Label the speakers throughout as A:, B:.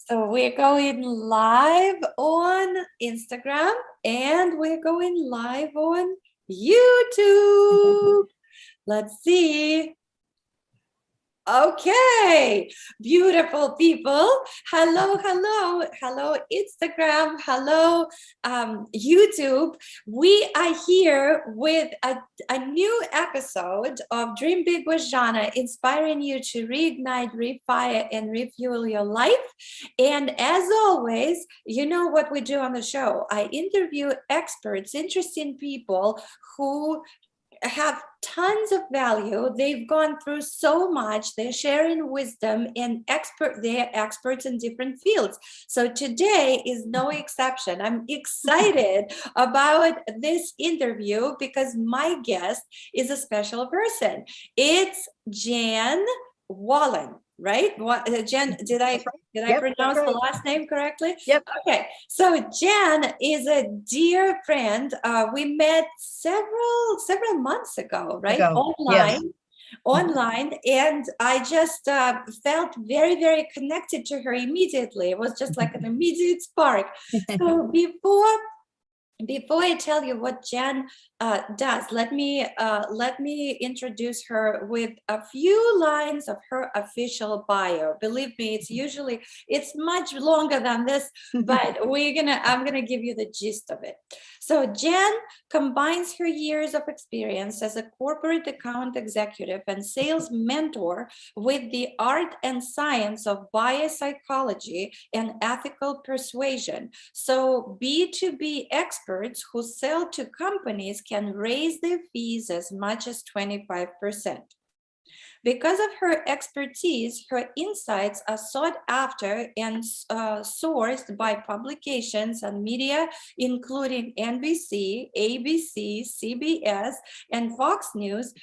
A: So we're going live on Instagram and we're going live on YouTube. Let's see. Okay, beautiful people. Hello, hello, hello, Instagram. Hello, YouTube. We are here with a new episode of Dream Big with Zhanna, inspiring you to reignite, refire, and refuel your life. And as always, you know what we do on the show. I interview experts, interesting people who have tons of value. They've gone through so much. They're sharing wisdom, and they're experts in different fields. So today is no exception. I'm excited about this interview because my guest is a special person. It's Jan Wallen. Right? What, Jan, did I pronounce the last name correctly?
B: Yep.
A: Okay. So Jan is a dear friend. We met several months ago, right? Online. And I just felt very, very connected to her immediately. It was just like an immediate spark. So before I tell you what Jan does, let me introduce her with a few lines of her official bio. Believe me, it's much longer than this, but I'm gonna give you the gist of it. So Jan combines her years of experience as a corporate account executive and sales mentor with the art and science of biopsychology and ethical persuasion. So B2B experts who sell to companies can raise their fees as much as 25%. Because of her expertise, her insights are sought after and sourced by publications and media, including NBC, ABC, CBS, and Fox News,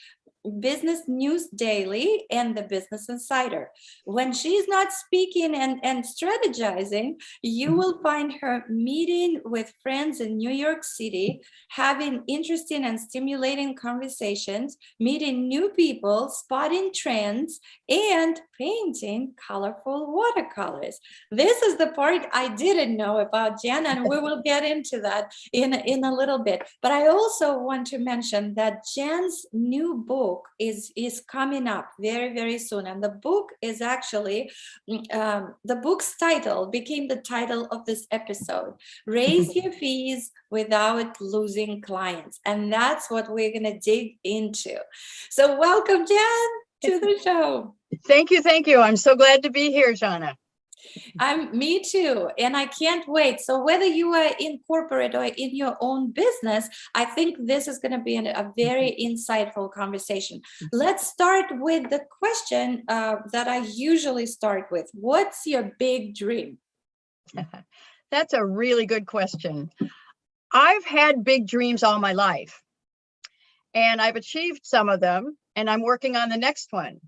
A: Business News Daily, and the Business Insider. When she's not speaking and strategizing, you will find her meeting with friends in New York City, having interesting and stimulating conversations, meeting new people, spotting trends, and painting colorful watercolors. This is the part I didn't know about Jan, and we will get into that in a little bit. But I also want to mention that Jan's new book is coming up very, very soon. And the book is actually, the book's title became the title of this episode, Raise Your Fees Without Losing Clients. And that's what we're gonna dig into. So welcome, Jan, to the show.
B: Thank you. I'm so glad to be here, Zhanna.
A: Me too, and I can't wait. So whether you are in corporate or in your own business, I think this is going to be a very insightful conversation. Let's start with the question that I usually start with. What's your big dream?
B: That's a really good question. I've had big dreams all my life, and I've achieved some of them, and I'm working on the next one.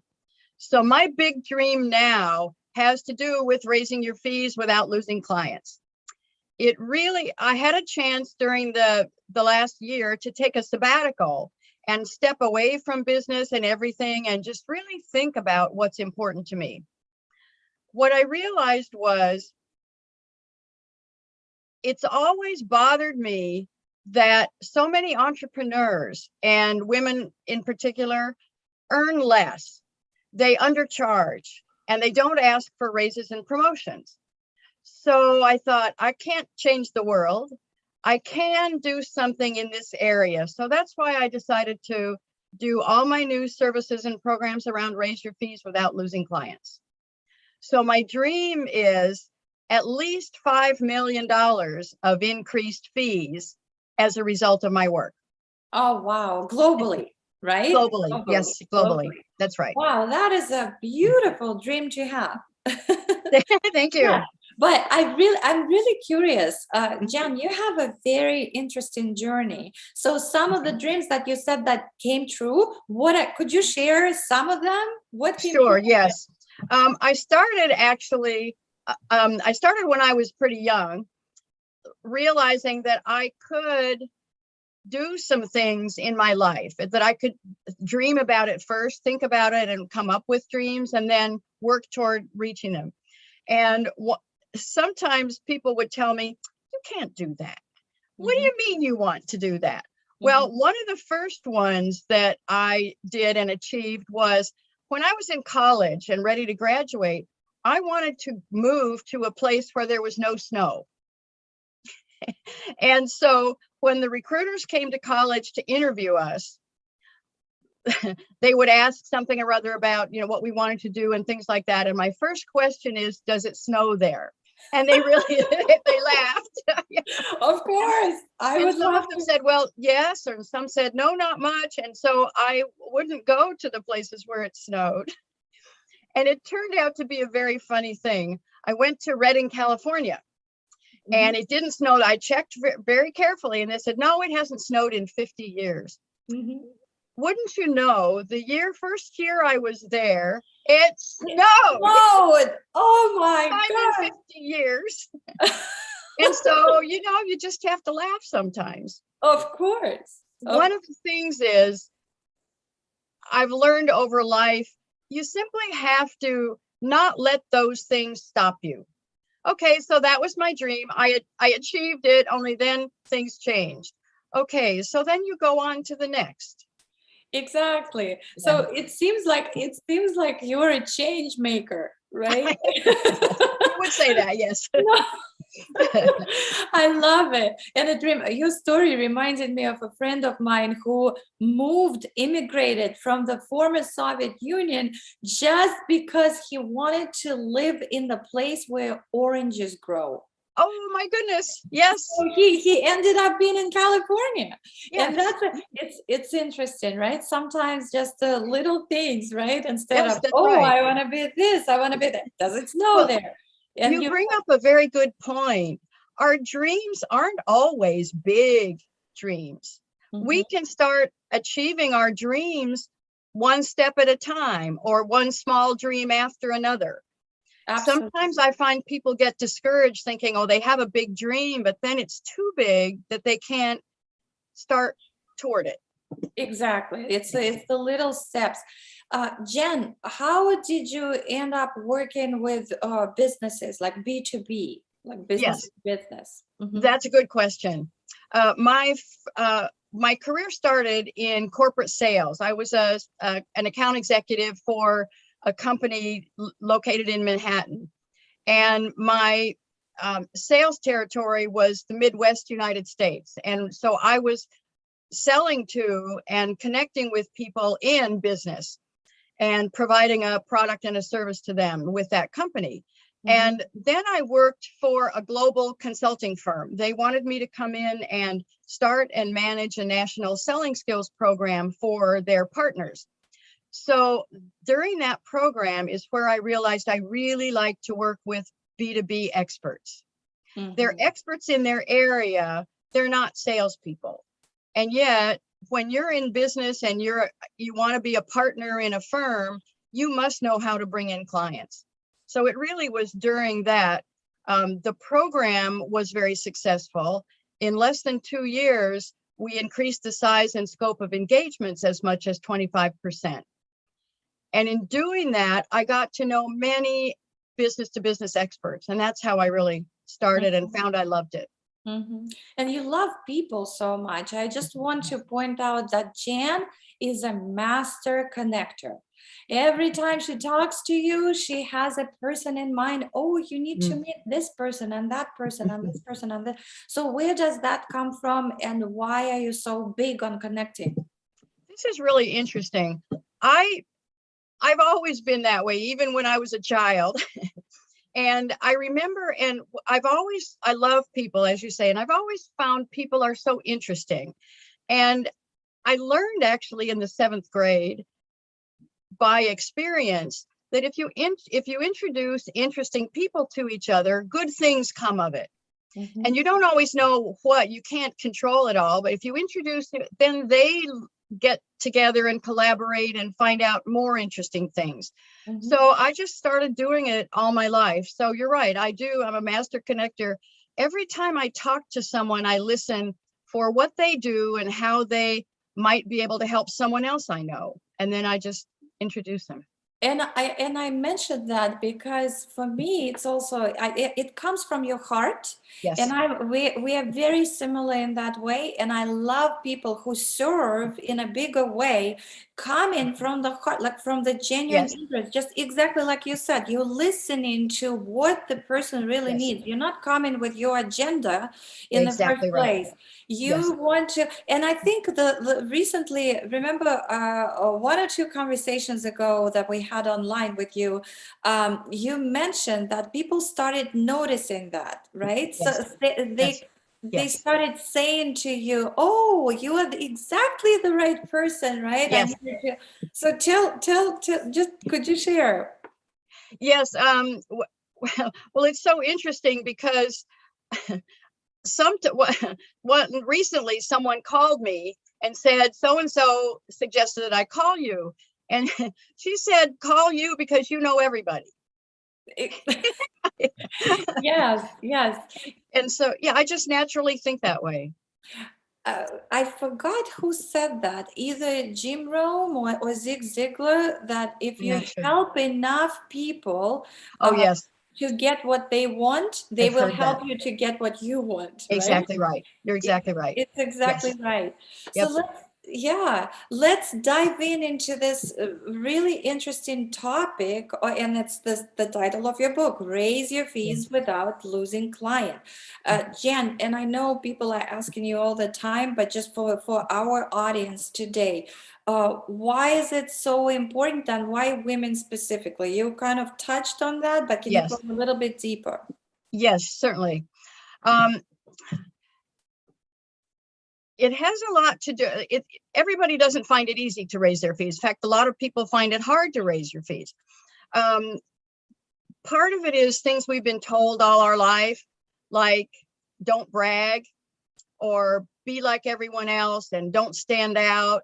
B: So my big dream now has to do with raising your fees without losing clients. I had a chance during the last year to take a sabbatical and step away from business and everything and just really think about what's important to me. What I realized was it's always bothered me that so many entrepreneurs, and women in particular, earn less. They undercharge, and they don't ask for raises and promotions. So I thought, I can't change the world. I can do something in this area. So that's why I decided to do all my new services and programs around raise your fees without losing clients. So my dream is at least $5 million of increased fees as a result of my work.
A: Oh, wow. Globally. Right?
B: Globally. Yes, globally. That's right.
A: Wow, that is a beautiful dream to have.
B: Thank you.
A: Yeah. But I'm really curious, Jan, you have a very interesting journey. So some of the dreams that you said that came true, could you share some of them?
B: Sure, yes. I started when I was pretty young, realizing that I could do some things in my life, that I could dream about it first, think about it and come up with dreams and then work toward reaching them. And sometimes people would tell me, you can't do that. What do
A: Mhm,
B: you mean you want to do that?
A: mhm.
B: Well, one of the first ones that I did and achieved was when I was in college and ready to graduate, I wanted to move to a place where there was no snow. And so when the recruiters came to college to interview us, they would ask something or other about, what we wanted to do and things like that. And my first question is, does it snow there? And they really, they laughed.
A: Of course, I
B: And
A: would
B: some
A: love
B: of them
A: to.
B: said, well, yes, and some said, no, not much. And so I wouldn't go to the places where it snowed. And it turned out to be a very funny thing. I went to Redding, California,
A: Mhm,
B: and it didn't snow. I checked very carefully, and they said, no, it hasn't snowed in 50 years.
A: mhm.
B: Wouldn't you know, the first year I was there, it
A: It
B: snowed
A: snowed. Oh my
B: time in 50 years.
A: God.
B: And so, you just have to laugh sometimes.
A: Of course.
B: One of the things is I've learned over life, you simply have to not let those things stop you. Okay, so that was my dream. I achieved it, only then things changed. Okay, so then you go on to the next.
A: Exactly.
B: Yeah.
A: So it seems like you're a change maker, right?
B: You would say that, yes.
A: I love it. And your story reminded me of a friend of mine who immigrated from the former Soviet Union just because he wanted to live in the place where oranges grow.
B: Oh my goodness. Yes.
A: So he ended up being in California, and
B: Yes.
A: it's interesting, right? Sometimes just the little things, right? Instead
B: Yes,
A: of,
B: that's
A: oh,
B: right.
A: I want to be this, I want to be that. Does it snow
B: Well,
A: there? And
B: you
A: you,
B: bring up a very good point. Our dreams aren't always big dreams. We
A: Mhm,
B: can start achieving our dreams one step at a time or one small dream after another.
A: absolutely.
B: Sometimes I find people get discouraged thinking, oh, they have a big dream, but then it's too big that they can't start toward it.
A: Exactly. It's the little steps. Jen, how did you end up working with businesses like B2B, like business
B: Yes,
A: to business? Mhm.
B: that's a good question. My career started in corporate sales. I was an account executive for a company located in Manhattan, and my sales territory was the Midwest United States. And so I was selling to and connecting with people in business and providing a product and a service to them with that company.
A: Mhm.
B: And then I worked for a global consulting firm. They wanted me to come in and start and manage a national selling skills program for their partners. So during that program is where I realized I really like to work with B2B experts. They're
A: Mhm.
B: experts in their area. They're not salespeople. And yet, when you're in business and you want to be a partner in a firm, you must know how to bring in clients. So it really was during that. The program was very successful. In less than 2 years, we increased the size and scope of engagements as much as 25%. And in doing that, I got to know many business to business experts. And that's how I really started and found I loved it.
A: Mhm. And you love people so much. I just want to point out that Jan is a master connector. Every time she talks to you, she has a person in mind. Oh, you need to
B: Mm.
A: meet this person and that person and this person and that. So where does that come from, and why are you so big on connecting?
B: This is really interesting. I I've always been that way, even when I was a child. And I remember, and I love people, as you say, and I've always found people are so interesting. And I learned actually in the seventh grade by experience that if you introduce interesting people to each other, good things come of it. And
A: Mhm,
B: you don't always know what, you can't control it all, but if you introduce it, then they get together and collaborate and find out more interesting things. So
A: mhm.
B: I just started doing it all my life. So you're right, I'm a master connector. Every time I talk to someone, I listen for what they do and how they might be able to help someone else I know, and then I just introduce them.
A: And I mentioned that because for me it's also it comes from your heart,
B: Yes.
A: and we are very similar in that way. And I love people who serve in a bigger way, coming from the heart, like from the genuine
B: Yes.
A: interest, just exactly like you said. You're listening to what the person really
B: Yes.
A: needs. You're not coming with your agenda in the first
B: Exactly right.
A: place. You
B: Yes.
A: want to, and I think the recently, remember one or two conversations ago that we had online with you, you mentioned that people started noticing that, right? So
B: Yes.
A: they
B: Yes.
A: they
B: Yes.
A: started saying to you, "Oh, you are exactly the right person, right?"
B: Yes.
A: So tell, just could you share?
B: Yes. Well, it's so interesting because what recently someone called me and said, so and so suggested that I call you. And she said, call you because you know everybody.
A: Yes, yes.
B: And so, yeah, I just naturally think that way.
A: I forgot who said that, either Jim Rome or Zig Ziglar, that if
B: I'm
A: you
B: not sure.
A: help enough people
B: Oh, yes,
A: to get what they want, they
B: I've
A: will
B: heard that.
A: help you to get what you want, right?
B: Exactly right. You're exactly right.
A: It's exactly
B: Yes.
A: right. So
B: Yep.
A: let's dive into this really interesting topic, and it's the title of your book, Raise Your
B: Yeah.
A: Fees Without Losing Client. Jan, and I know people are asking you all the time, but just for our audience today, why is it so important, and why women specifically? You kind of touched on that, but can you go
B: Yes.
A: a little bit deeper?
B: Yes, certainly. Um, it has a lot to do. Everybody doesn't find it easy to raise their fees. In fact, a lot of people find it hard to raise your fees. Part of it is things we've been told all our life, like don't brag or be like everyone else and don't stand out.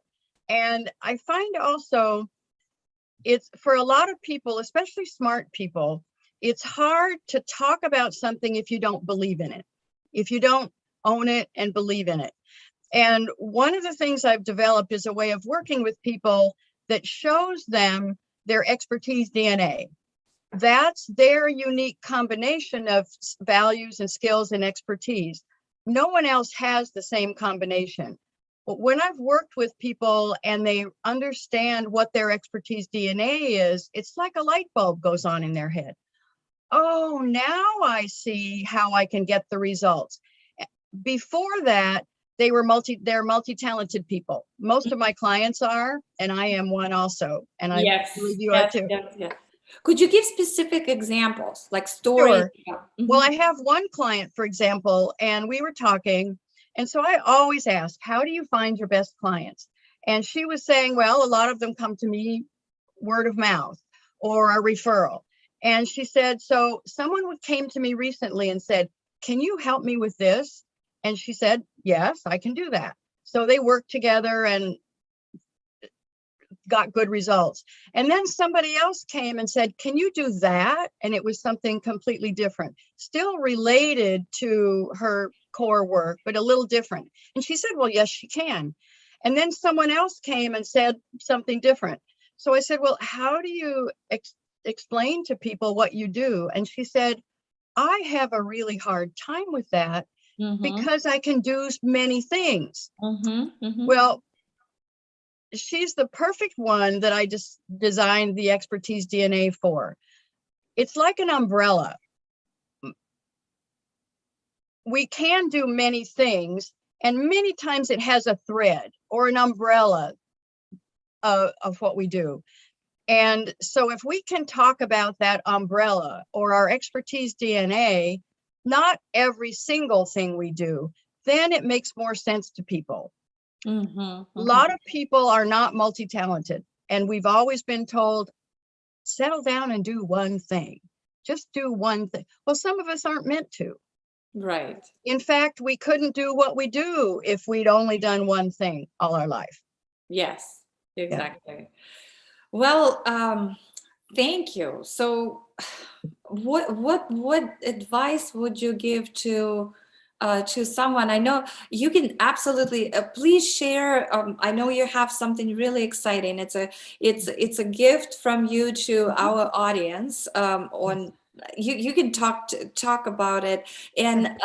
B: And I find also it's for a lot of people, especially smart people, it's hard to talk about something if you don't believe in it, if you don't own it and believe in it. And one of the things I've developed is a way of working with people that shows them their expertise DNA. That's their unique combination of values and skills and expertise. No one else has the same combination. But when I've worked with people and they understand what their expertise DNA is, it's like a light bulb goes on in their head. Oh, now I see how I can get the results. Before that, they're multi-talented people. Most of my clients are, and I am one also. And I believe
A: Yes,
B: you are
A: yes,
B: too.
A: yes, yes. Could you give specific examples, like stories?
B: Sure.
A: Yeah.
B: Well,
A: Mhm.
B: I have one client, for example, and we were talking. And so I always ask, how do you find your best clients? And she was saying, well, a lot of them come to me word of mouth or a referral. And she said, so someone came to me recently and said, can you help me with this? And she said, yes, I can do that. So they worked together and got good results. And then somebody else came and said, can you do that? And it was something completely different, still related to her core work, but a little different. And she said, well, yes, she can. And then someone else came and said something different. So I said, well, how do you explain to people what you do? And she said, I have a really hard time with that because I can do many things. Well, she's the perfect one that I just designed the expertise DNA for. It's like an umbrella. We can do many things, and many times it has a thread or an umbrella of what we do. And so if we can talk about that umbrella or our expertise DNA, not every single thing we do, then it makes more sense to people. A lot of people are not multi-talented, and we've always been told, settle down and do one thing. Just do one thing. Well, some of us aren't meant to.
A: Right.
B: In fact, we couldn't do what we do if we'd only done one thing all our life.
A: Yes,
B: Yeah.
A: exactly. Well, thank you. So what advice would you give to to someone, I know you can absolutely please share. I know you have something really exciting. It's a gift from you to our audience. On you can talk about it, and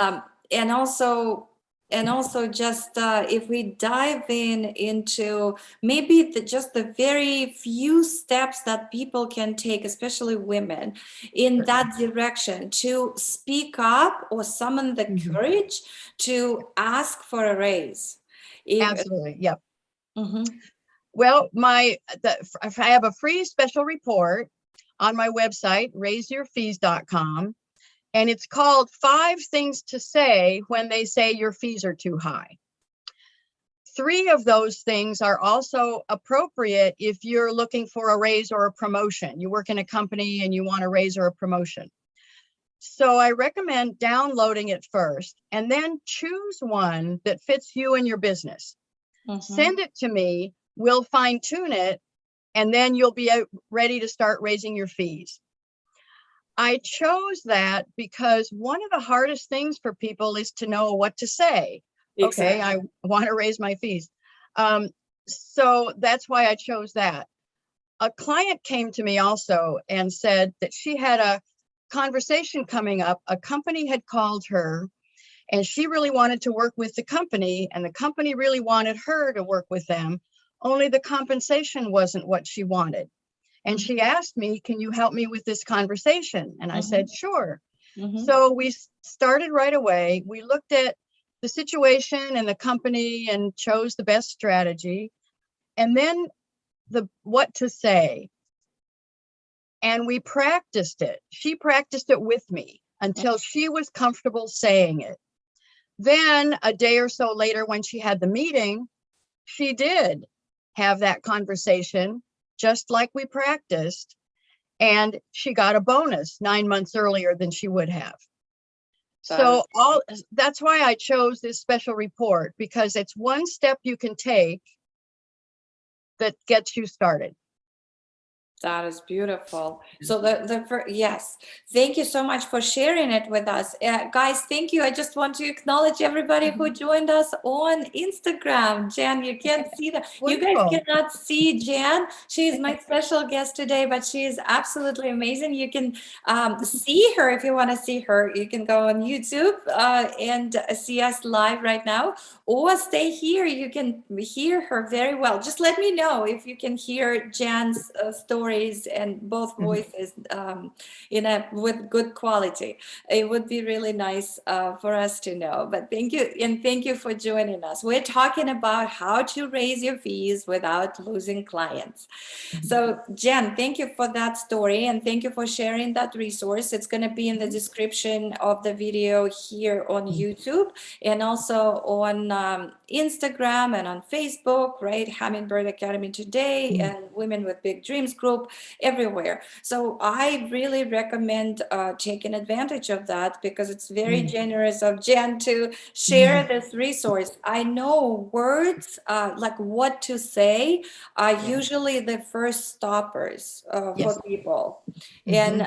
A: also. And also, just if we dive into maybe just the very few steps that people can take, especially women, in that direction to speak up or summon the courage to ask for a raise.
B: Absolutely. Yep.
A: Mhm.
B: Well, I have a free special report on my website, raiseyourfees.com. And it's called 5 Things to Say When They Say Your Fees Are Too High. 3 of those things are also appropriate if you're looking for a raise or a promotion. You work in a company and you want a raise or a promotion. So I recommend downloading it first and then choose one that fits you and your business. Send it to me, we'll fine tune it, and then you'll be ready to start raising your fees. I chose that because one of the hardest things for people is to know what to say.
A: Exactly.
B: Okay, I want to raise my fees. So that's why I chose that. A client came to me also and said that she had a conversation coming up. A company had called her and she really wanted to work with the company, and the company really wanted her to work with them, only the compensation wasn't what she wanted. And she asked me, can you help me with this conversation? And I said, sure. So we started right away. We looked at the situation and the company and chose the best strategy. And then what to say. And we practiced it. She practiced it with me until she was comfortable saying it. Then a day or so later, when she had the meeting, she did have that conversation just like we practiced. And she got a bonus 9 months earlier than she would have. So that's why I chose this special report, because it's one step you can take that gets you started.
A: That is beautiful. So yes, thank you so much for sharing it with us. Guys, thank you. I just want to acknowledge everybody who joined us on Instagram. Jan, you can't see that. You guys cannot see Jan. She is my special guest today, but she is absolutely amazing. You can see her if you want to see her. You can go on YouTube and see us live right now, or stay here. You can hear her very well. Just let me know if you can hear Jan's story and both voices with good quality. It would be really nice for us to know. But thank you, and thank you for joining us. We're talking about how to raise your fees without losing clients. So Jan, thank you for that story, and thank you for sharing that resource. It's going to be in the description of the video here on YouTube, and also on Instagram and on Facebook, right? Hummingbird Academy Today and Women with Big Dreams group, everywhere. So I really recommend taking advantage of that, because it's very generous of Jan to share this resource. I know words like what to say are usually the first stoppers for people. And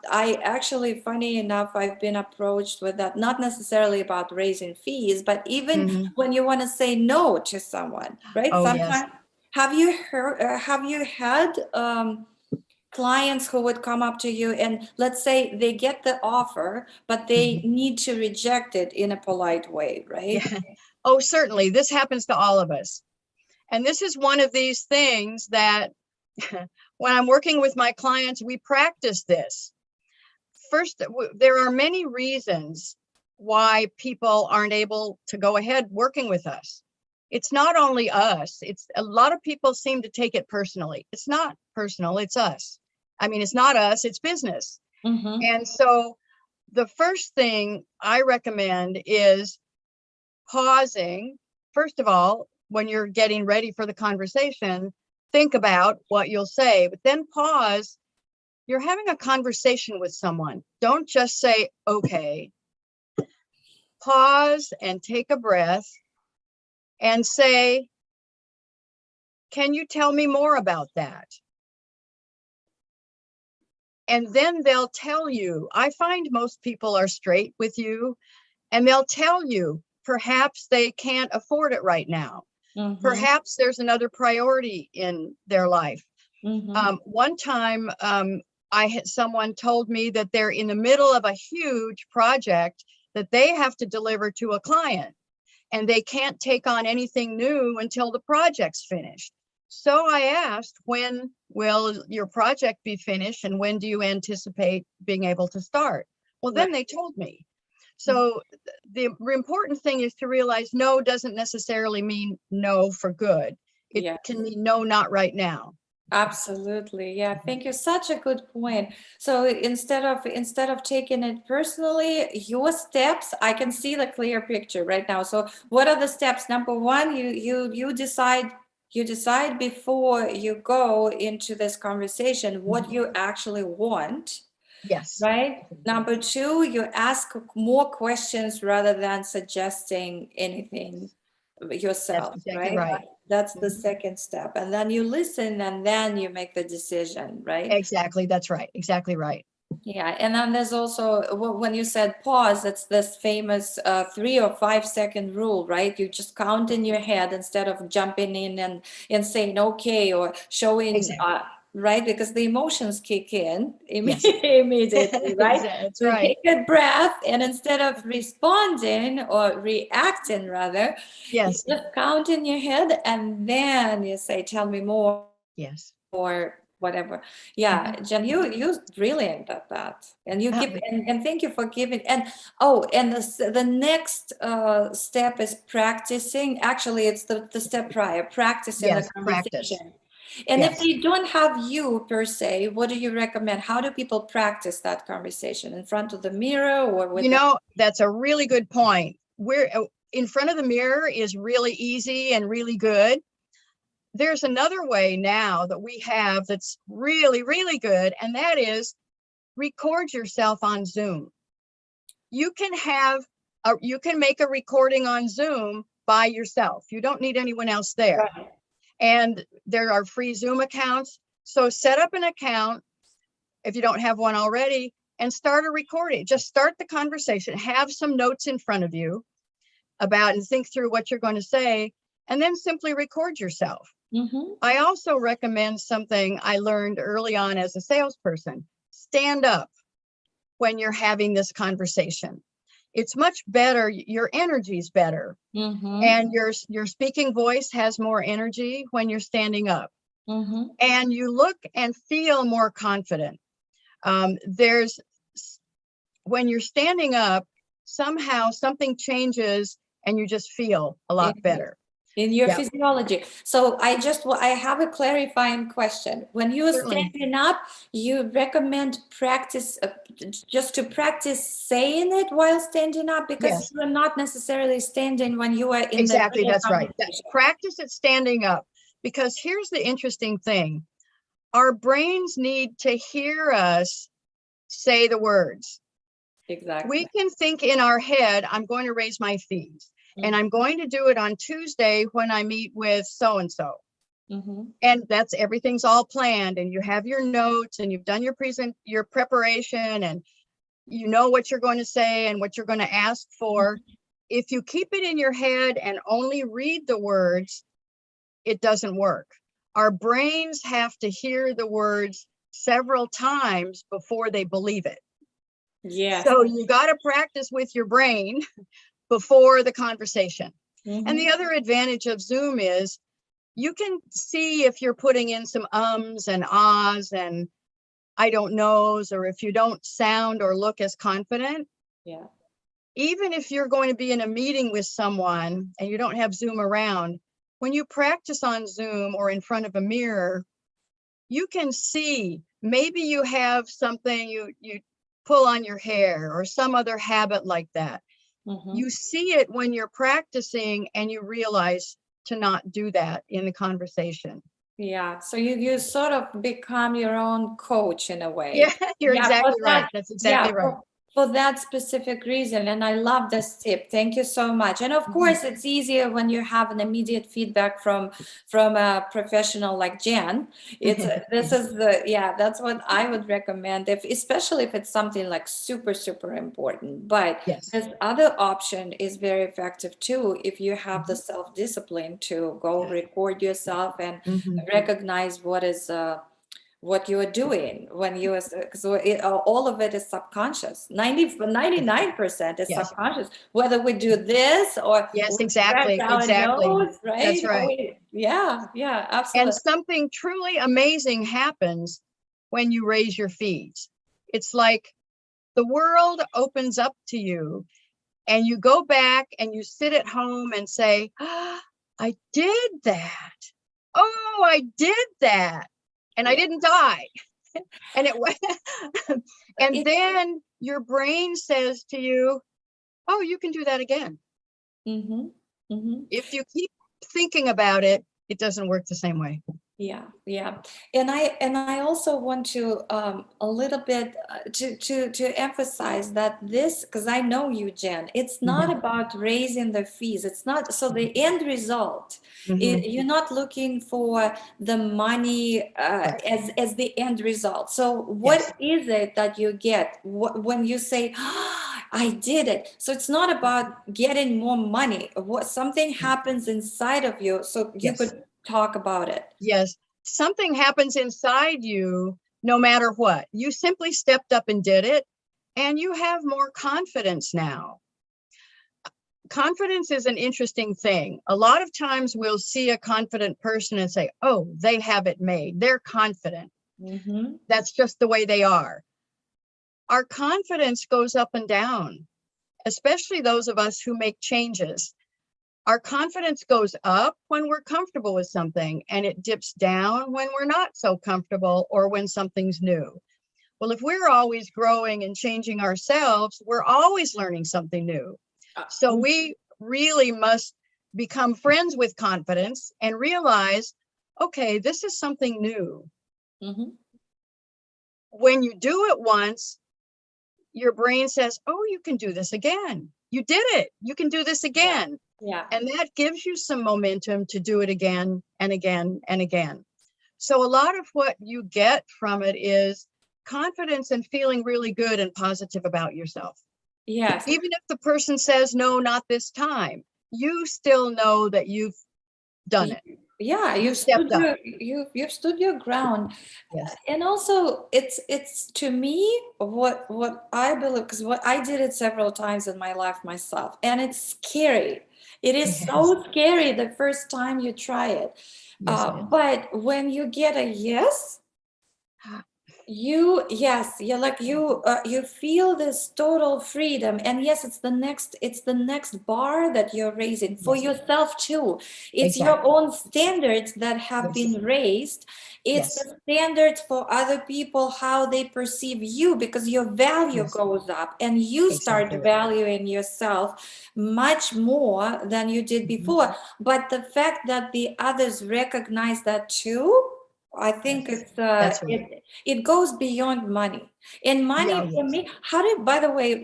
A: I actually, funny enough, I've been approached with that, not necessarily about raising fees, but even when you want to say no to someone, right? Sometimes, have you had clients who would come up to you and, let's say, they get the offer, but they need to reject it in a polite way, right?
B: Oh, certainly. This happens to all of us. And this is one of these things that when I'm working with my clients, we practice this. First, there are many reasons why people aren't able to go ahead working with us. It's not only us. It's a lot of people seem to take it personally. It's not personal, it's us. I mean, it's not us, it's business. And so the first thing I recommend is pausing. First of all, when you're getting ready for the conversation, think about what you'll say, but then pause. You're having a conversation with someone. Don't just say, okay. Pause and take a breath and say, can you tell me more about that? And then they'll tell you. I find most people are straight with you and they'll tell you perhaps they can't afford it right now. Perhaps there's another priority in their life. One time, someone told me that they're in the middle of a huge project that they have to deliver to a client, and they can't take on anything new until the project's finished. So I asked, when will your project be finished, and when do you anticipate being able to start? Well, then they told me. So the important thing is to realize no doesn't necessarily mean no for good. It can mean no, not right now.
A: Absolutely. Yeah. Thank you. Such a good point. So instead of taking it personally, your steps, I can see the clear picture right now. So what are the steps? Number one, you decide before you go into this conversation what you actually want.
B: Yes.
A: Right. Number two, you ask more questions rather than suggesting anything yourself.
B: That's exactly right.
A: That's the second step. And then you listen, and then you make the decision, right?
B: Exactly. That's right. Exactly right.
A: Yeah. And then there's also, when you said pause, it's this famous 3 or 5 second rule, right? You just count in your head instead of jumping in and saying, okay, or showing, right? Because the emotions kick in immediately, right?
B: That's
A: so
B: right.
A: take a breath, and instead of responding or reacting, rather, you just count in your head, and then you say, tell me more. Or whatever. Yeah, Jan, you're brilliant at that, and you give and thank you for giving. And the next step is practicing. Actually, it's the step prior, practicing the conversation. And if they don't have you per se, what do you recommend? How do people practice that conversation? In front of the mirror, or with
B: that's a really good point. We're in front of the mirror is really easy and really good. There's another way now that we have that's really, really good, and that is record yourself on Zoom. You can make a recording on Zoom by yourself. You don't need anyone else there. Right. And there are free Zoom accounts. So set up an account if you don't have one already, and start a recording. Just start the conversation, have some notes in front of you about and think through what you're going to say, and then simply record yourself. I also recommend something I learned early on as a salesperson. Stand up when you're having this conversation. It's much better. Your energy's better. And your speaking voice has more energy when you're standing up. And you look and feel more confident. When you're standing up, somehow something changes and you just feel a lot better.
A: In your physiology. So I have a clarifying question. When you're standing up, you recommend practice, just to practice saying it while standing up, because you're not necessarily standing when you are in
B: the that's right. Practice it standing up, because here's the interesting thing. Our brains need to hear us say the words.
A: Exactly.
B: We can think in our head, I'm going to raise my fees. And I'm going to do it on Tuesday when I meet with so-and-so. And everything's all planned, and you have your notes, and you've done your preparation, and you know what you're going to say and what you're going to ask for. If you keep it in your head and only read the words, it doesn't work. Our brains have to hear the words several times before they believe it. So you got to practice with your brain before the conversation. And the other advantage of Zoom is you can see if you're putting in some ums and ahs and I don't knows, or if you don't sound or look as confident. Even if you're going to be in a meeting with someone and you don't have Zoom around, when you practice on Zoom or in front of a mirror, you can see maybe you have something you pull on your hair or some other habit like that. You see it when you're practicing, and you realize to not do that in the conversation.
A: So you sort of become your own coach in a way.
B: You're exactly right. That's exactly right.
A: for that specific reason. And I love this tip. Thank you so much. And of course, it's easier when you have an immediate feedback from a professional like Jan. It's this is that's what I would recommend, if especially if it's something like super important. But
B: Yes.
A: this other option is very effective too, if you have the self-discipline to go record yourself and recognize what you are doing when you, because all of it is subconscious. 99% is
B: Yes.
A: subconscious, whether we do this or
B: Yes,
A: we
B: exactly,
A: stretch our
B: exactly.
A: nose, right?
B: That's right.
A: Yeah, absolutely.
B: And something truly amazing happens when you raise your fees. It's like the world opens up to you, and you go back and you sit at home and say, "Ah, I did that. Oh, I did that. And I didn't die." And it went, and then your brain says to you, "Oh, you can do that again." If you keep thinking about it, it doesn't work the same way.
A: Yeah. And I also want to a little bit to emphasize that this, because I know you, Jen, it's not about raising the fees. It's not, so the end result, you're not looking for the money as the end result. So what is it that you get when you say, I did it? So it's not about getting more money. What something happens inside of you, so you could talk about it.
B: Yes, something happens inside you no matter what. You simply stepped up and did it, and you have more confidence now. Confidence is an interesting thing. A lot of times we'll see a confident person and say, "Oh, they have it made. They're confident." That's just the way they are. Our confidence goes up and down, especially those of us who make changes. Our confidence goes up when we're comfortable with something, and it dips down when we're not so comfortable or when something's new. Well, if we're always growing and changing ourselves, we're always learning something new. So we really must become friends with confidence and realize, okay, this is something new. When you do it once, your brain says, "Oh, you can do this again. You did it. You can do this again."
A: Yeah.
B: And that gives you some momentum to do it again and again and again. So a lot of what you get from it is confidence and feeling really good and positive about yourself.
A: Yes.
B: Even if the person says, "No, not this time," you still know that you've done it.
A: Yeah, you've stood your ground.
B: Yes.
A: And also it's to me what I believe, because what I did it several times in my life myself, and it's scary. It is so scary the first time you try it. But when you get a yes, you like you feel this total freedom. And yes, it's the next bar that you're raising for yourself too. It's your own standards that have been raised. It's the standards for other people, how they perceive you, because your value goes up and you start valuing yourself much more than you did before. But the fact that the others recognize that too, I think it's it goes beyond money. And money for me, by the way,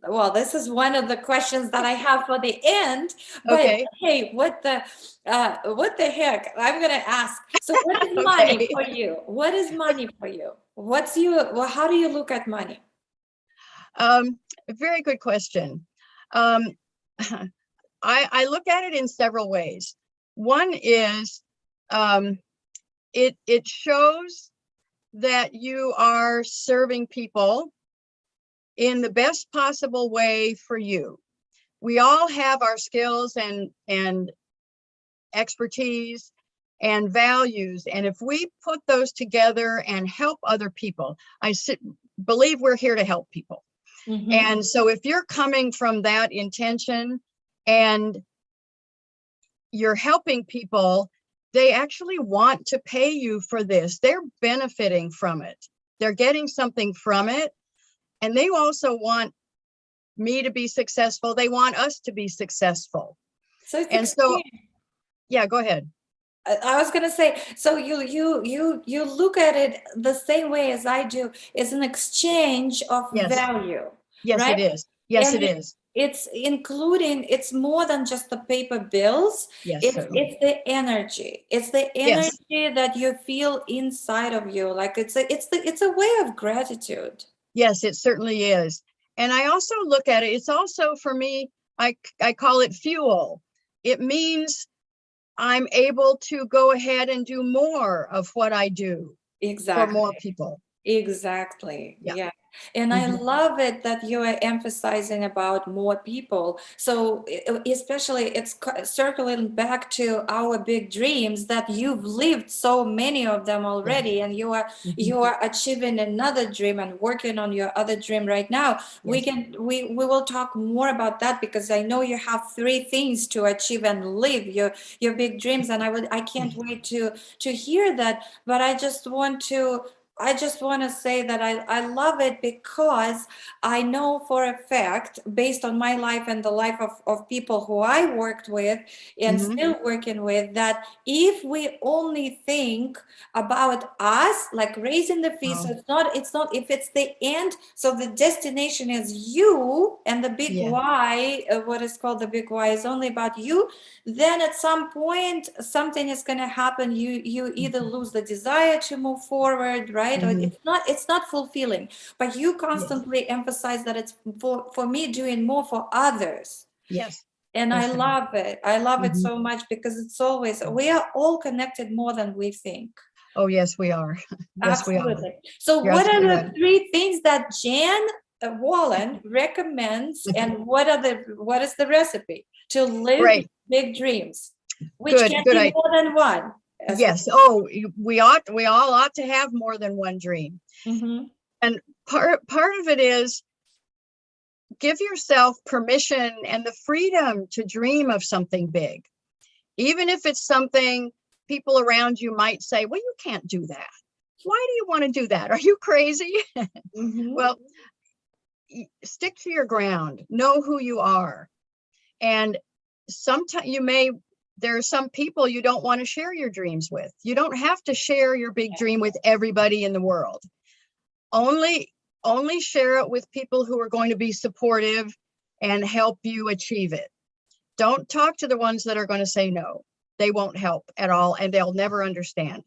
A: well, this is one of the questions that I have for the end, but hey, what the heck, I'm gonna ask. So what is money for you? What is money for you? How do you look at money?
B: A very good question. I look at it in several ways. One is, it shows that you are serving people in the best possible way for you. We all have our skills and expertise and values, and if we put those together and help other people, believe we're here to help people. And so if you're coming from that intention and you're helping people, they actually want to pay you for this. They're benefiting from it. They're getting something from it. And they also want me to be successful. They want us to be successful. Yeah, go ahead.
A: I was going to say, so you look at it the same way as I do, as an exchange of value.
B: Yes,
A: right?
B: it is. Yes,
A: And
B: it is.
A: it's including, it's more than just the paper bills.
B: Yes,
A: It's
B: certainly.
A: the energy. It's the
B: Yes.
A: energy that you feel inside of you. Like it's a way of gratitude.
B: Yes, it certainly is. And I also look at it, it's also for me, I call it fuel. It means I'm able to go ahead and do more of what I do for more
A: Exactly.
B: people.
A: Exactly.
B: Yeah.
A: Yeah. And I
B: Mhm.
A: love it that you are emphasizing about more people. So especially it's circling back to our big dreams that you've lived so many of them
B: Yes.
A: already, and
B: Mhm.
A: you are achieving another dream and working on your other dream right now.
B: Yes.
A: We will talk more about that because I know you have three things to achieve and live your big dreams, and I can't
B: Yes.
A: wait to hear that. But I just want to say that I love it because I know for a fact, based on my life and the life of people who I worked with and
B: Mhm.
A: still working with, that if we only think about us, like raising the fees, so
B: Oh,
A: it's not, if it's the end, so the destination is you and the big
B: yeah.
A: why, what is called the big why is only about you, then at some point something is going to happen. You either
B: Mhm.
A: lose the desire to move forward, right? Or
B: Mhm.
A: it's not fulfilling. But you
B: Yes.
A: constantly emphasize that it's for me doing more for others.
B: Yes.
A: And I
B: Yes, it is.
A: love it. I love it
B: Mhm.
A: so much because it's always,
B: Yes.
A: we are all connected more than we think.
B: Oh, yes, we are. Yes, we are.
A: Absolutely. So
B: You're
A: what are
B: absolutely
A: the
B: right.
A: three things that Jan Wallen recommends, and what is the recipe to live
B: Great.
A: big dreams, which
B: Good.
A: can
B: Good.
A: be more than one, as we.
B: Yes. Oh, we all ought to have more than one dream.
A: Mhm.
B: And part of it is give yourself permission and the freedom to dream of something big. Even if it's something people around you might say, well, you can't do that. Why do you want to do that? Are you crazy?
A: Mhm.
B: Well, stick to your ground, know who you are. And sometimes there are some people you don't want to share your dreams with. You don't have to share your big dream with everybody in the world. Only share it with people who are going to be supportive and help you achieve it. Don't talk to the ones that are going to say no. They won't help at all and they'll never understand.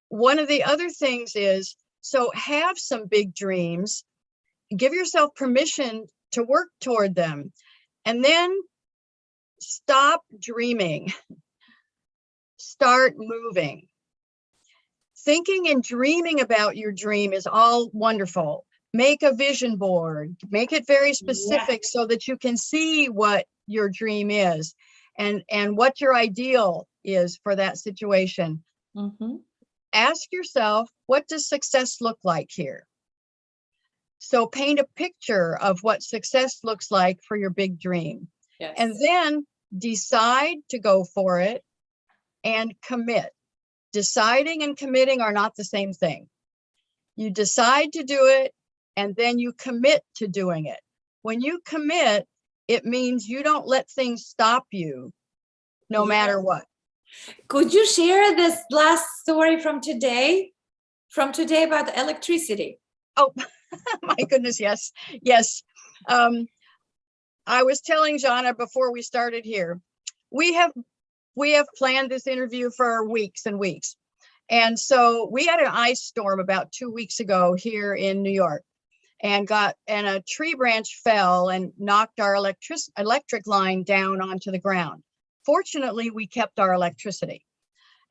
B: One of the other things is, so have some big dreams, give yourself permission to work toward them, and then stop dreaming, start moving. Thinking and dreaming about your dream is all wonderful. Make a vision board, make it very
A: Yeah.
B: specific so that you can see what your dream is and what your ideal is for that situation.
A: Mhm.
B: Ask yourself, what does success look like here? So paint a picture of what success looks like for your big dream. And
A: Yes.
B: then decide to go for it and commit. Deciding and committing are not the same thing. You decide to do it and then you commit to doing it. When you commit, it means you don't let things stop you no
A: Yeah.
B: matter what.
A: Could you share this last story from today? From today about electricity?
B: Oh, my goodness, yes, yes. I was telling Zhanna before we started here, we have planned this interview for weeks and weeks. And so we had an ice storm about 2 weeks ago here in New York and a tree branch fell and knocked our electric line down onto the ground. Fortunately, we kept our electricity.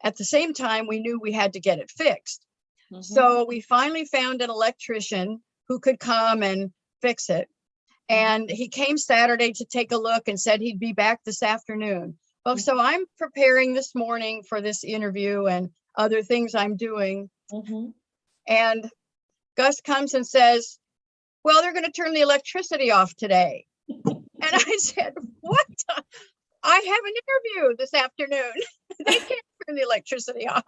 B: At the same time, we knew we had to get it fixed.
A: Mhm.
B: So we finally found an electrician who could come and fix it. And he came Saturday to take a look and said he'd be back this afternoon. Well, so I'm preparing this morning for this interview and other things I'm doing.
A: Mhm.
B: And Gus comes and says, well, they're going to turn the electricity off today. And I said, what? I have an interview this afternoon. They can't turn the electricity off.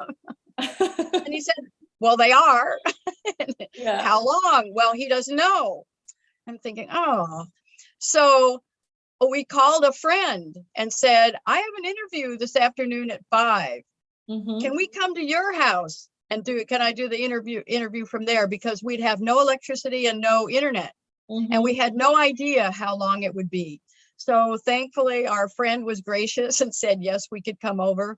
B: And he said, well, they are.
A: Yeah.
B: How long? Well, he doesn't know. I'm thinking, oh. So we called a friend and said, I have an interview this afternoon at 5.
A: Mhm.
B: Can we come to your house and can I do the interview from there? Because we'd have no electricity and no internet. And we had no idea how long it would be. So thankfully, our friend was gracious and said, yes, we could come over.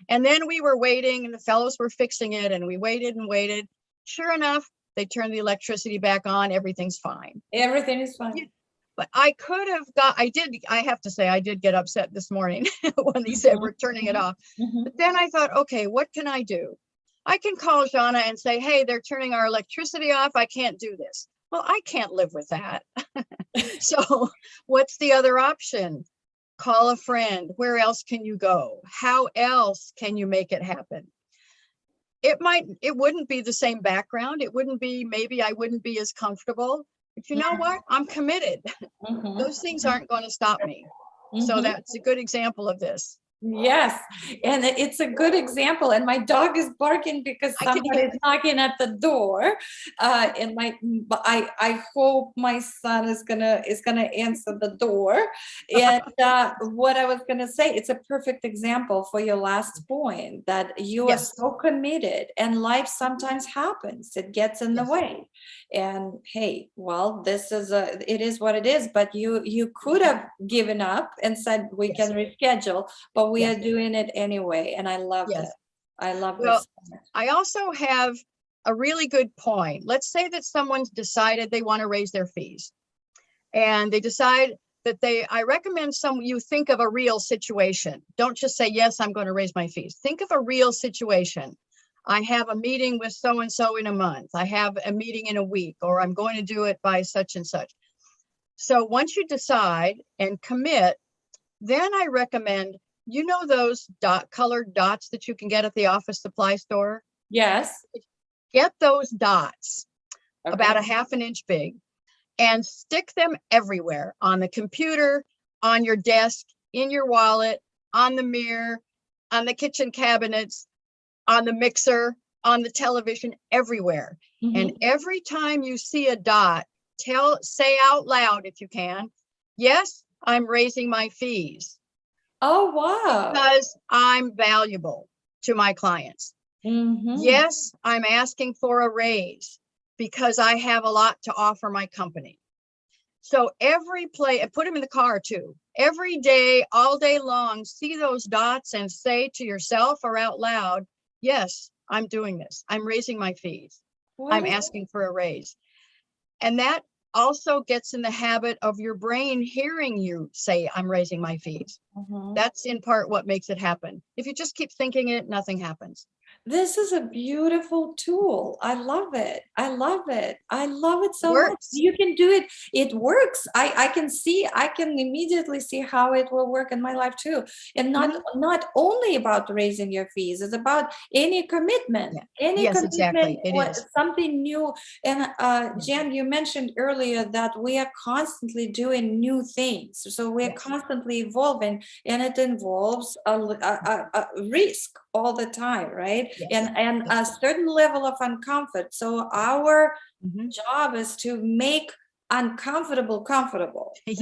B: And then we were waiting and the fellows were fixing it and we waited and waited. Sure enough, they turned the electricity back on. Everything's fine.
A: Everything is fine.
B: But I could have I have to say, I did get upset this morning when they said we're turning it off. But then I thought, okay, what can I do? I can call Zhanna and say, hey, they're turning our electricity off. I can't do this. Well, I can't live with that. So what's the other option? Call a friend. Where else can you go? How else can you make it happen? It wouldn't be the same background. It wouldn't be, maybe I wouldn't be as comfortable, but you know what? I'm committed. Those things aren't going to stop me. So that's a good example of this.
A: Yes, and it's a good example. And my dog is barking because somebody is knocking at the door. And I hope my son is gonna answer the door. And what I was gonna say, it's a perfect example for your last point, that you are so committed, and life sometimes happens. It gets in the way. And hey, well, it is what it is. But you could have given up and said we can reschedule, but we are doing it anyway. And I love it. I love this.
B: I also have a really good point. Let's say that someone's decided they want to raise their fees, and they decide that I recommend you think of a real situation. Don't just say, yes, I'm going to raise my fees. Think of a real situation. I have a meeting with so-and-so in a month. I have a meeting in a week, or I'm going to do it by such and such. So once you decide and commit, then I recommend, you know, those colored dots that you can get at the office supply store?
A: Yes.
B: Get those dots about a ½ inch big and stick them everywhere, on the computer, on your desk, in your wallet, on the mirror, on the kitchen cabinets, on the mixer, on the television, everywhere. And every time you see a dot, say out loud if you can, yes, I'm raising my fees.
A: Oh, wow.
B: Because I'm valuable to my clients. Yes, I'm asking for a raise because I have a lot to offer my company. So and put them in the car too. Every day, all day long, see those dots and say to yourself or out loud, yes, I'm doing this. I'm raising my fees. I'm asking for a raise. And that also gets in the habit of your brain hearing you say, I'm raising my fees. That's in part what makes it happen. If you just keep thinking it, nothing happens.
A: This is a beautiful tool. I love it. I love it. I love it so much. You can do it. It works. I can immediately see how it will work in my life too. And not only about raising your fees, it's about any commitment. Any commitment,
B: exactly. It is
A: something new. And Jan, you mentioned earlier that we are constantly doing new things. So we're constantly evolving, and it involves a risk all the time, right? And a certain level of uncomfort. So our job is to make uncomfortable comfortable. It's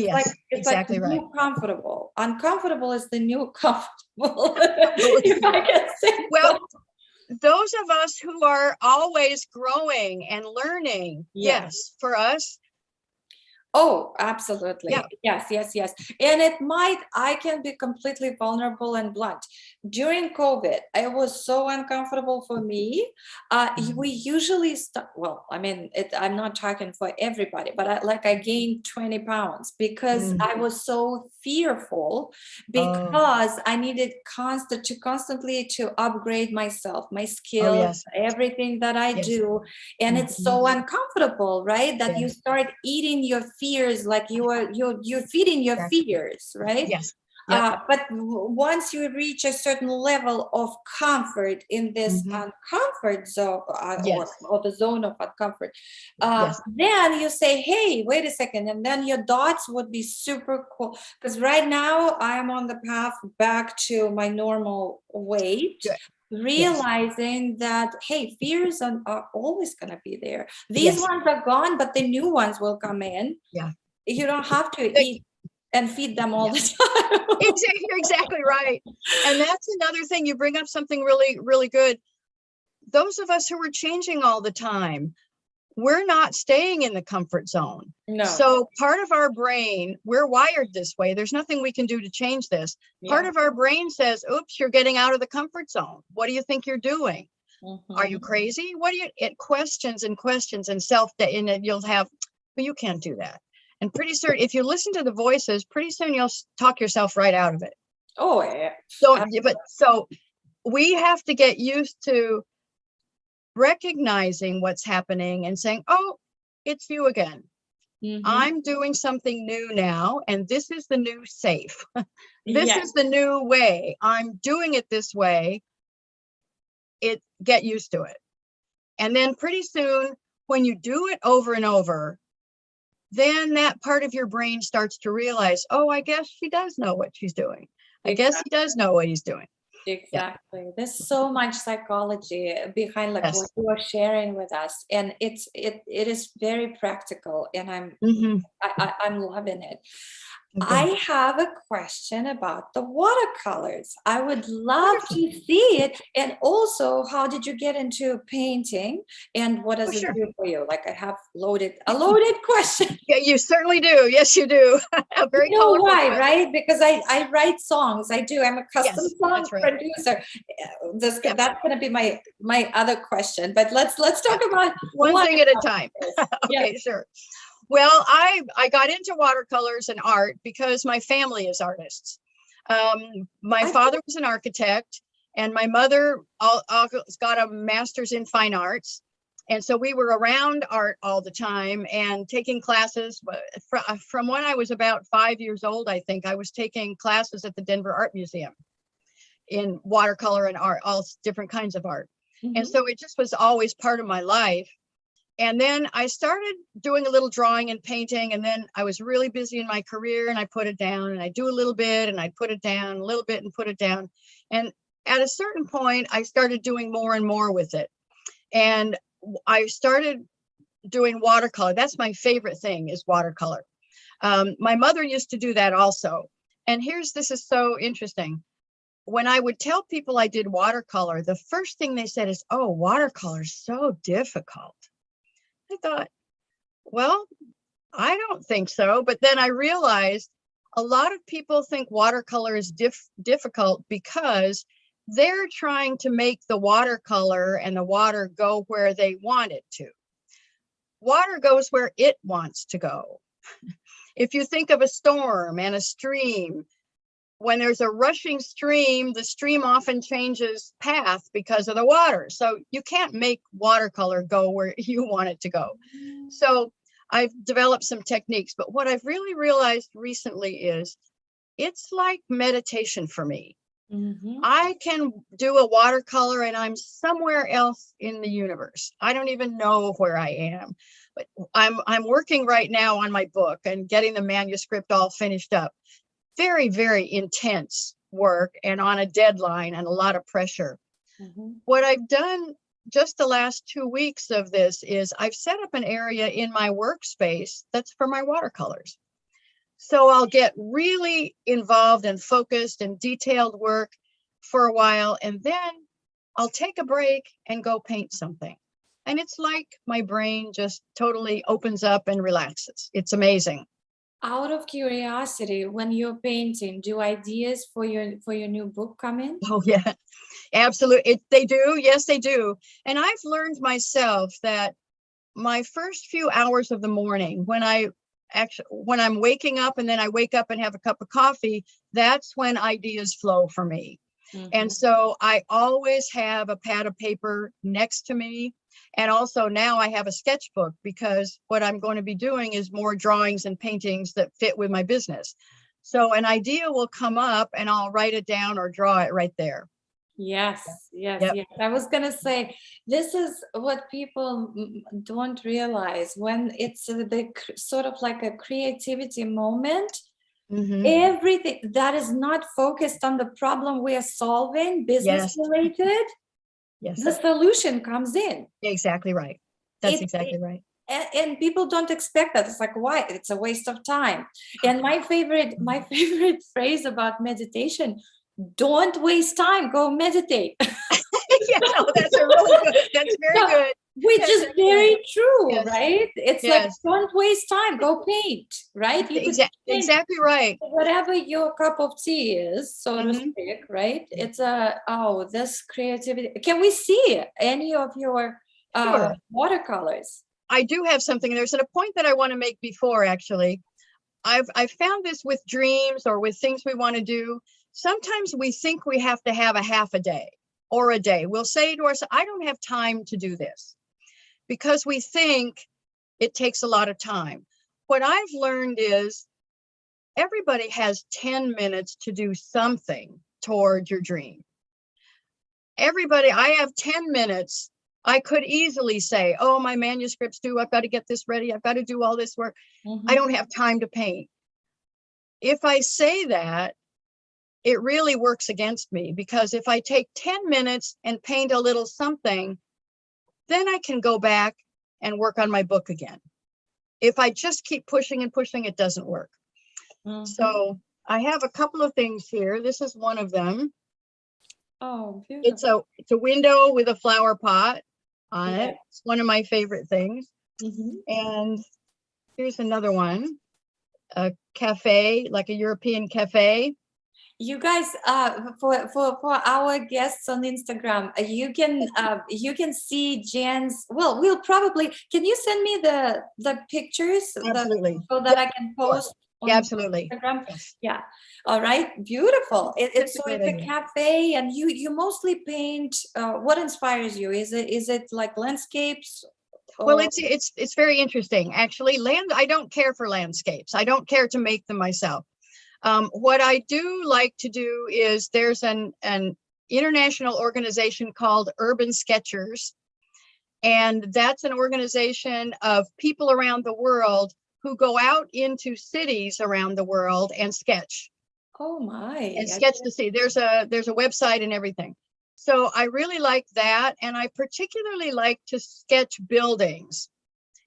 B: exactly
A: like
B: right.
A: new comfortable. Uncomfortable is the new comfortable. If I can say
B: well, those of us who are always growing and learning, for us.
A: Oh, absolutely. Yes. And I can be completely vulnerable and blunt. During COVID, it was so uncomfortable for me. We usually I'm not talking for everybody, but I gained 20 pounds because I was so fearful, because I needed constantly to upgrade myself, my skills, everything that I do. And it's so uncomfortable, right? That you start eating your fears, like you're feeding your fears, right? But once you reach a certain level of comfort in this uncomfort zone, or the zone of uncomfort, then you say, hey, wait a second, and then your dots would be super cool, because right now I'm on the path back to my normal weight. Realizing that, hey, fears are always going to be there. These ones are gone, but the new ones will come in. You don't have to eat and feed them all the time.
B: You're exactly right. And that's another thing. You bring up something really, really good. Those of us who are changing all the time, we're not staying in the comfort zone.
A: No.
B: So part of our brain, we're wired this way. There's nothing we can do to change this. Part of our brain says, oops, you're getting out of the comfort zone. What do you think you're doing? Are you crazy? What do you, it questions and questions and and you'll have, well, you can't do that. And pretty soon, if you listen to the voices, pretty soon you'll talk yourself right out of it.
A: Oh, yeah.
B: So we have to get used to recognizing what's happening and saying, oh, it's you again. I'm doing something new now, and this is the new safe. This is the new way. I'm doing it this way. Get used to it. And then pretty soon, when you do it over and over, then that part of your brain starts to realize, oh, I guess she does know what she's doing. I guess he does know what he's doing.
A: Exactly. Yeah. There's so much psychology behind like what you are sharing with us, and it is very practical, and I'm loving it. Okay. I have a question about the watercolors. I would love to see it. And also, how did you get into painting, and what does it do for you? Like, I have a loaded question.
B: Yeah, you certainly do. Yes, you do.
A: Very you know why, question. Right? Because I write songs. I do. I'm a custom song producer. That's going to be my other question. But let's talk about
B: one thing at a time. Okay, sure. Well, I got into watercolors and art because my family is artists. My father was an architect, and my mother got a master's in fine arts. And so we were around art all the time and taking classes. From when I was about 5 years old, I think, I was taking classes at the Denver Art Museum in watercolor and art, all different kinds of art. And so it just was always part of my life. And then I started doing a little drawing and painting, and then I was really busy in my career, and I put it down, and I do a little bit, and I put it down a little bit and put it down. And at a certain point, I started doing more and more with it. And I started doing watercolor. That's my favorite thing, is watercolor. My mother used to do that also. And this is so interesting. When I would tell people I did watercolor, the first thing they said is, oh, watercolor is so difficult. I thought, well, I don't think so. But then I realized a lot of people think watercolor is difficult because they're trying to make the watercolor and the water go where they want it to. Water goes where it wants to go. If you think of a storm and a stream, when there's a rushing stream, the stream often changes path because of the water. So you can't make watercolor go where you want it to go. So I've developed some techniques, but what I've really realized recently is it's like meditation for me. I can do a watercolor and I'm somewhere else in the universe. I don't even know where I am, but I'm working right now on my book and getting the manuscript all finished up. Very, very intense work and on a deadline and a lot of pressure. What I've done just the last 2 weeks of this is I've set up an area in my workspace that's for my watercolors. So I'll get really involved and focused and detailed work for a while, and then I'll take a break and go paint something. And it's like my brain just totally opens up and relaxes. It's amazing.
A: Out of curiosity, when you're painting, do ideas for your new book come in?
B: Oh yeah, absolutely. They do. Yes, they do. And I've learned myself that my first few hours of the morning, when I'm waking up and then I wake up and have a cup of coffee, that's when ideas flow for me. And so I always have a pad of paper next to me. And also now I have a sketchbook, because what I'm going to be doing is more drawings and paintings that fit with my business. So an idea will come up and I'll write it down or draw it right there.
A: Yes. I was going to say, this is what people don't realize when it's the sort of like a creativity moment. Everything that is not focused on the problem we are solving, business related, the solution comes in.
B: Exactly right. That's exactly right.
A: And people don't expect that. It's like, why? It's a waste of time. And my favorite phrase about meditation: don't waste time, go meditate.
B: Yeah, no, that's a really good, that's very good.
A: Which
B: Yes,
A: is very true,
B: yes,
A: right? It's like,
B: yes.
A: don't waste time, go paint, right? You could paint
B: Exactly right.
A: whatever your cup of tea is, so to
B: Mhm.
A: speak, right? It's this creativity. Can we see any of your
B: Sure.
A: watercolors?
B: I do have something. There's a point that I want to make before, actually. I've found this with dreams or with things we want to do. Sometimes we think we have to have a half a day or a day. We'll say to ourselves, I don't have time to do this, because we think it takes a lot of time. What I've learned is everybody has 10 minutes to do something toward your dream. Everybody, I have 10 minutes. I could easily say, oh, my manuscript's due. I've got to get this ready. I've got to do all this work. I don't have time to paint. If I say that, it really works against me, because if I take 10 minutes and paint a little something, then I can go back and work on my book again. If I just keep pushing and pushing, it doesn't work. So I have a couple of things here. This is one of them.
A: Oh, beautiful.
B: It's a window with a flower pot on it. It's one of my favorite things. And here's another one, a cafe, like a European cafe.
A: You guys, for our guests on Instagram, you can see Jan's. Well, we'll probably. Can you send me the pictures?
B: Absolutely.
A: So that I can post. On
B: absolutely.
A: Instagram.
B: Yes.
A: Yeah. All right. Beautiful. It's
B: a
A: a cafe, and you mostly paint. What inspires you? Is it like landscapes?
B: Well, it's very interesting, actually. I don't care for landscapes. I don't care to make them myself. What I do like to do is there's an international organization called Urban Sketchers, and that's an organization of people around the world who go out into cities around the world and sketch.
A: Oh my!
B: And sketch to see. There's a website and everything. So I really like that, and I particularly like to sketch buildings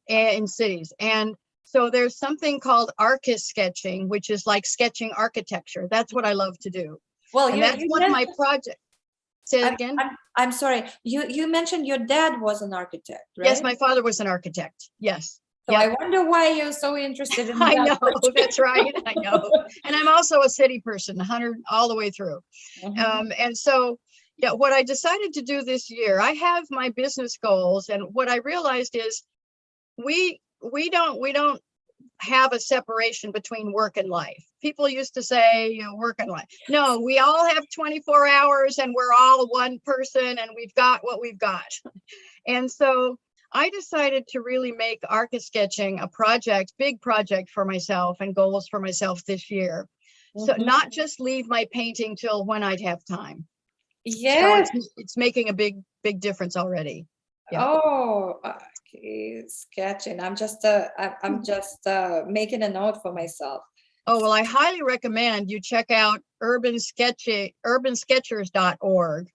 B: in cities. And so there's something called artist sketching, which is like sketching architecture. That's what I love to do. Well, and that's one of my projects. Say it again.
A: I'm sorry. You mentioned your dad was an architect, right?
B: Yes, my father was an architect. Yes.
A: So I wonder why you're so interested in that.
B: I know, that's right. I know. And I'm also a city person, 100 all the way through. And so, yeah, what I decided to do this year, I have my business goals, and what I realized is we don't have a separation between work and life. People used to say, work and life. No, we all have 24 hours and we're all one person and we've got what we've got. And so I decided to really make artist sketching a big project for myself and goals for myself this year. So not just leave my painting till when I'd have time.
A: Yes.
B: So it's making a big difference already.
A: Yeah. Oh, okay. Sketching. I'm just making a note for myself.
B: Oh, well, I highly recommend you check out urbansketchers.org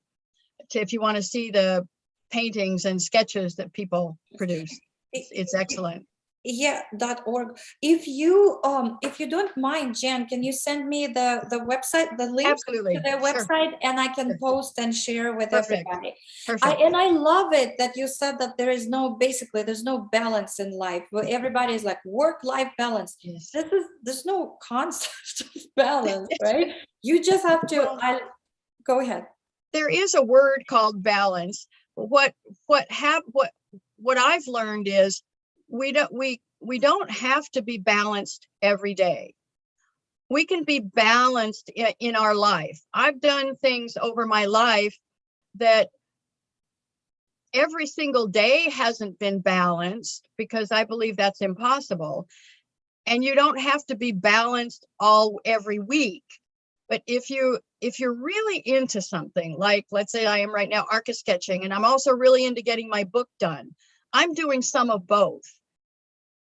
B: if you want to see the paintings and sketches that people produce. It's excellent.
A: Yeah, .org. If you don't mind, Jan, can you send me the website, the link to the website, and I can post and share with everybody. Perfect. And I love it that you said that there's no balance in life. Everybody is like work-life balance. Yes. There's no concept of balance, right? You just have to. Go ahead.
B: There is a word called balance. What I've learned is we don't have to be balanced every day. We can be balanced in our life. I've done things over my life that every single day hasn't been balanced, because I believe that's impossible. And you don't have to be balanced every week. But if you're really into something, like let's say I am right now artist sketching, and I'm also really into getting my book done, I'm doing some of both.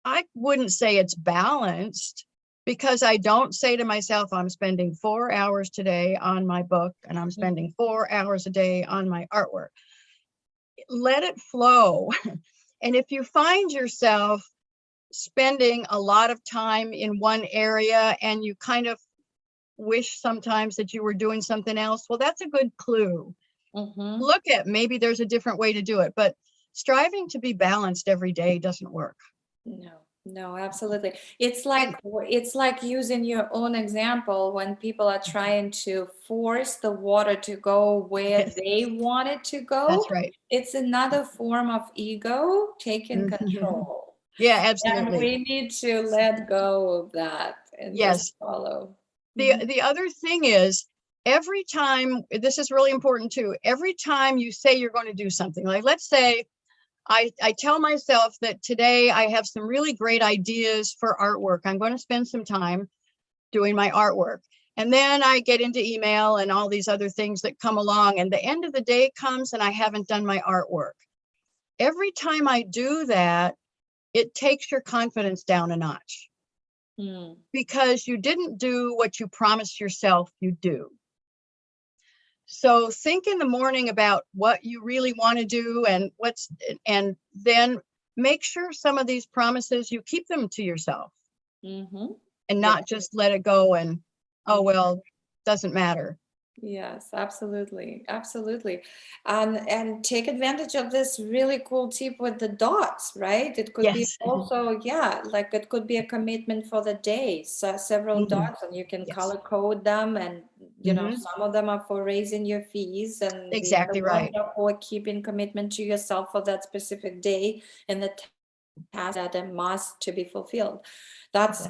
B: I wouldn't say it's balanced, because I don't say to myself, I'm spending 4 hours today on my book and I'm spending 4 hours a day on my artwork. Let it flow. And if you find yourself spending a lot of time in one area and you kind of wish sometimes that you were doing something else, well, that's a good clue. Look at, maybe there's a different way to do it. But striving to be balanced every day doesn't work.
A: No, no, absolutely. It's like using your own example when people are trying to force the water to go where they want it to go.
B: That's right.
A: It's another form of ego taking control.
B: Yeah,
A: And
B: absolutely.
A: we need to let go of that and
B: Yes.
A: just follow.
B: The other thing is, every time, this is really important too, every time you say you're going to do something, like let's say I tell myself that today I have some really great ideas for artwork. I'm going to spend some time doing my artwork. And then I get into email and all these other things that come along, and the end of the day comes and I haven't done my artwork. Every time I do that, it takes your confidence down a notch. Because you didn't do what you promised yourself you'd do. So think in the morning about what you really want to do and then make sure some of these promises, you keep them to yourself and not just let it go and, oh, well, doesn't matter.
A: Yes, absolutely. Absolutely. And take advantage of this really cool tip with the dots, right? It could be also, like it could be a commitment for the day. So several dots, and you can color code them, and you know, some of them are for raising your fees, and
B: exactly
A: the other
B: right.
A: ones are for keeping commitment to yourself for that specific day and the task that a must to be fulfilled. That's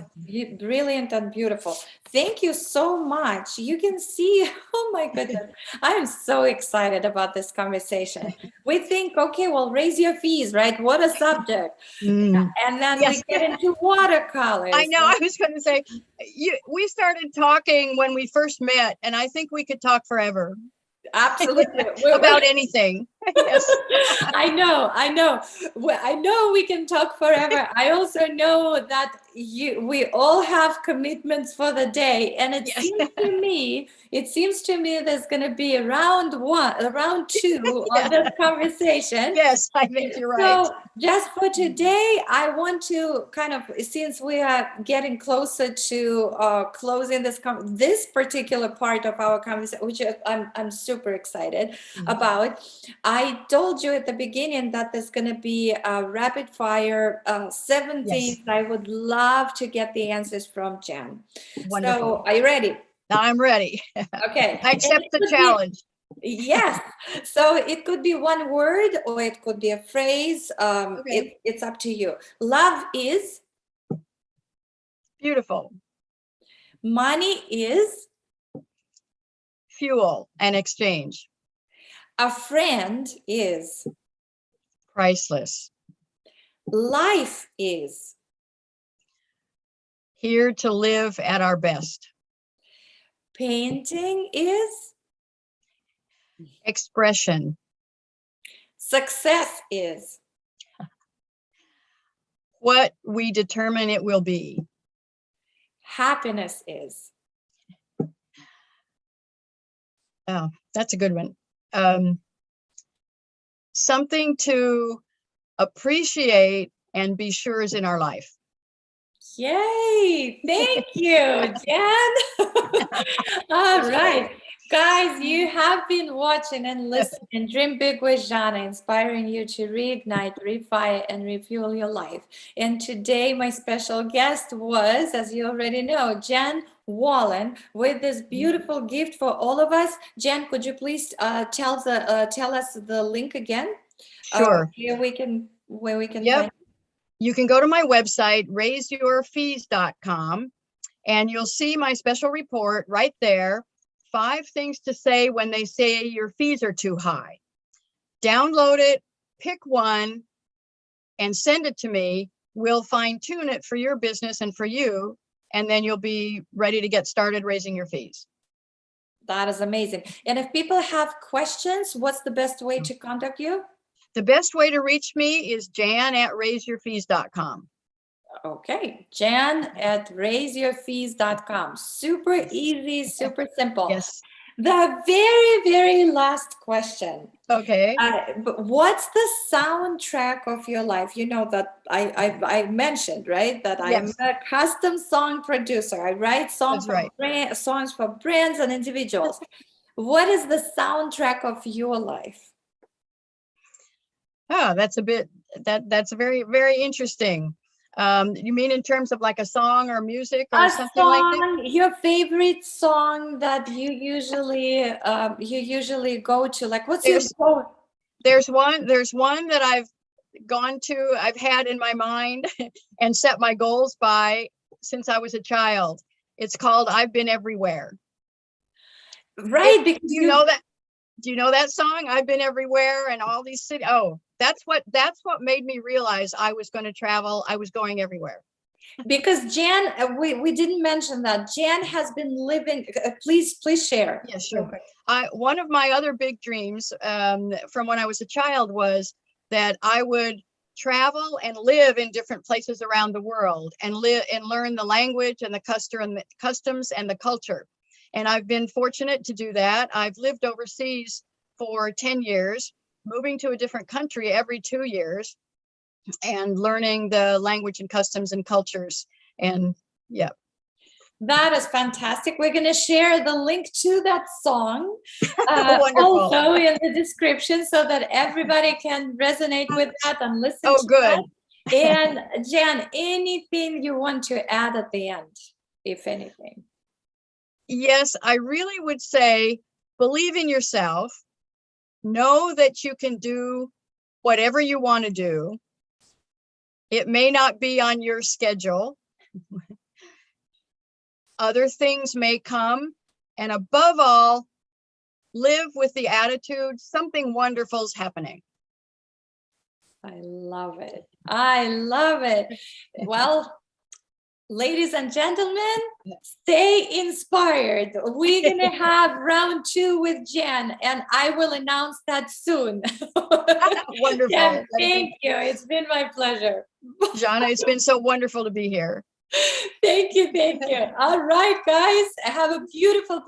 A: brilliant and beautiful. Thank you so much. You can see, oh my goodness, I'm so excited about this conversation. We think, okay, well, raise your fees, right? What a subject. And then we get into watercolors.
B: I know, I was going to say, we started talking when we first met, and I think we could talk forever.
A: Absolutely.
B: About anything. Yes.
A: I know we can talk forever. I also know that we all have commitments for the day, and it seems to me there's going to be round two on this conversation.
B: Yes, I think you're right.
A: So just for today, I want to kind of, since we are getting closer to closing this particular part of our conversation, which I'm super excited about. I told you at the beginning that there's going to be a rapid fire 7 things I would love to get the answers from Jan.
B: Wonderful.
A: So are you ready?
B: I'm ready.
A: Okay.
B: I accept the challenge.
A: Yes. So it could be one word or it could be a phrase. It's up to you. Love is?
B: Beautiful.
A: Money is?
B: Fuel and exchange.
A: A friend is?
B: Priceless.
A: Life is?
B: Here to live at our best.
A: Painting is?
B: Expression.
A: Success is?
B: What we determine it will be.
A: Happiness is?
B: Oh, that's a good one. Something to appreciate and be sure is in our life.
A: Yay! Thank you, Jan. All right. Guys, you have been watching and listening Dream Big with Zhanna, inspiring you to reignite, refire, and refuel your life. And today, my special guest was, as you already know, Jan Wallen, with this beautiful gift for all of us. Jan, could you please tell us the link again?
B: Sure.
A: Where we can find it?
B: You can go to my website, raiseyourfees.com, and you'll see my special report right there. 5 things to say when they say your fees are too high. Download it, pick one, and send it to me. We'll fine-tune it for your business and for you, and then you'll be ready to get started raising your fees.
A: That is amazing. And if people have questions, what's the best way to contact you?
B: The best way to reach me is jan@raiseyourfees.com.
A: Okay, jan@raiseyourfees.com. Super easy, super simple.
B: Yes.
A: The very, very last question.
B: Okay.
A: What's the soundtrack of your life? You know that I mentioned, right, that I'm a custom song producer. I write songs songs for brands and individuals. What is the soundtrack of your life?
B: Oh, that's a bit, that's very, very interesting. You mean in terms of like a song or music or
A: A
B: something like that?
A: song, your favorite song that you usually go to. Like, what's your
B: There's,
A: go?
B: there's one that I've had in my mind and set my goals by since I was a child. It's called I've Been Everywhere.
A: Right,
B: Do
A: because
B: you know that? Do you know that song? I've been everywhere and all these cities. Oh, that's what made me realize I was going to travel. I was going everywhere.
A: because Jan, we didn't mention that Jan has been living. Please share.
B: Yeah, sure. One of my other big dreams from when I was a child was that I would travel and live in different places around the world and live and learn the language and the customs and the culture. And I've been fortunate to do that. I've lived overseas for 10 years, moving to a different country every 2 years and learning the language and customs and cultures. And yeah.
A: That is fantastic. We're going to share the link to that song
B: Wonderful.
A: also in the description so that everybody can resonate with that and listen
B: Oh,
A: to
B: good.
A: that. And Jan, anything you want to add at the end, if anything?
B: Yes, I really would say believe in yourself. Know that you can do whatever you want to do. It may not be on your schedule. Other things may come. And above all, live with the attitude something wonderful is happening.
A: I love it. I love it. Well, ladies and gentlemen, stay inspired. We're going to have round 2 with Jan, and I will announce that soon.
B: Wonderful.
A: Jan, thank you. It's been my pleasure.
B: Zhanna, it's been so wonderful to be here.
A: Thank you. Thank you. All right, guys. Have a beautiful